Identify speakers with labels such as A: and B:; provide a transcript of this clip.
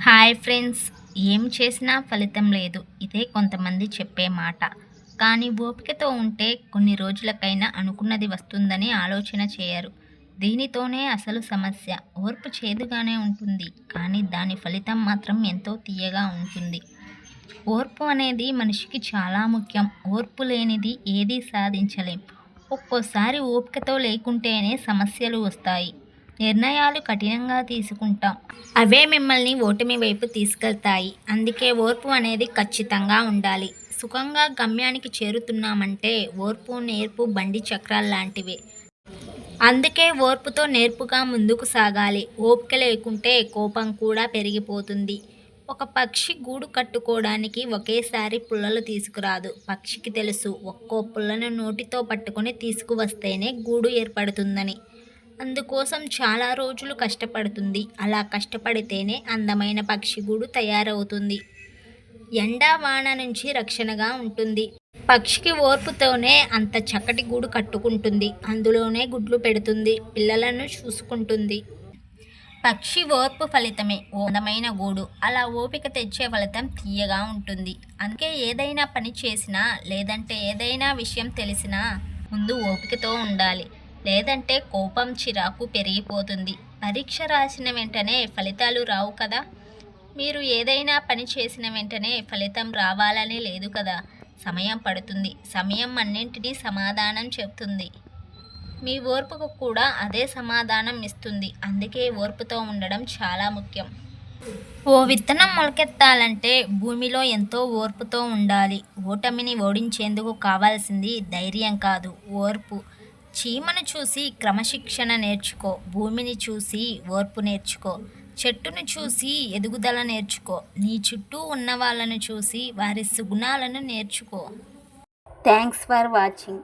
A: Hi friends. ఏం చేసినా ఫలితం లేదు, ఇదే కొంతమంది చెప్పే మాట. కానీ ఓపికతో ఉంటే కొన్ని రోజులకైనా అనుకున్నది వస్తుందని ఆలోచన చేయరు. దీనితోనే అసలు సమస్య. ఓర్పు చేదుగానే ఉంటుంది, కానీ దాని ఫలితం మాత్రం ఎంతో తీయగా ఉంటుంది. ఓర్పు అనేది మనిషికి చాలా ముఖ్యం. ఓర్పు లేనిది ఏదీ సాధించలేం. ఒక్కోసారి ఓపికతో లేకుంటేనే సమస్యలు వస్తాయి. నిర్ణయాలు కఠినంగా తీసుకుంటాం, అవే మిమ్మల్ని ఓటమి వైపు తీసుకెళ్తాయి. అందుకే ఓర్పు అనేది ఖచ్చితంగా ఉండాలి. సుఖంగా గమ్యానికి చేరుతున్నామంటే ఓర్పు నేర్పు బండి చక్రాల్లాంటివే. అందుకే ఓర్పుతో నేర్పుగా ముందుకు సాగాలి. ఓపిక లేకుంటే కోపం కూడా పెరిగిపోతుంది. ఒక పక్షి గూడు కట్టుకోవడానికి ఒకేసారి పుల్లలు తీసుకురాదు. పక్షికి తెలుసు, ఒక్కో పుల్లను నోటితో పట్టుకొని తీసుకువస్తేనే గూడు ఏర్పడుతుందని. అందుకోసం చాలా రోజులు కష్టపడుతుంది. అలా కష్టపడితేనే అందమైన పక్షి గూడు తయారవుతుంది. ఎండ వాన నుంచి రక్షణగా ఉంటుంది. పక్షికి ఓర్పుతోనే అంత చక్కటి గూడు కట్టుకుంటుంది. అందులోనే గుడ్లు పెడుతుంది, పిల్లలను చూసుకుంటుంది. పక్షి ఓర్పు ఫలితమే ఓ అందమైన గూడు. అలా ఓపిక తెచ్చే ఫలితం తీయగా ఉంటుంది. అందుకే ఏదైనా పని చేసినా, లేదంటే ఏదైనా విషయం తెలిసినా ముందు ఓపికతో ఉండాలి. లేదంటే కోపం చిరాకు పెరిగిపోతుంది. పరీక్ష రాసిన వెంటనే ఫలితాలు రావు కదా. మీరు ఏదైనా పని చేసిన వెంటనే ఫలితం రావాలని లేదు కదా. సమయం పడుతుంది. సమయం అన్నింటినీ సమాధానం చెప్తుంది. మీ ఓర్పుకు కూడా అదే సమాధానం ఇస్తుంది. అందుకే ఓర్పుతో ఉండడం చాలా ముఖ్యం. ఓ విత్తనం మొలకెత్తాలంటే భూమిలో ఎంతో ఓర్పుతో ఉండాలి. ఓటమిని ఓడించేందుకు కావాల్సింది ధైర్యం కాదు, ఓర్పు. చీమను చూసి క్రమశిక్షణ నేర్చుకో, భూమిని చూసి ఓర్పు నేర్చుకో, చెట్టును చూసి ఎదుగుదల నేర్చుకో, నీ చుట్టూ ఉన్న వాళ్ళను చూసి వారి సుగుణాలను నేర్చుకో. Thanks for watching.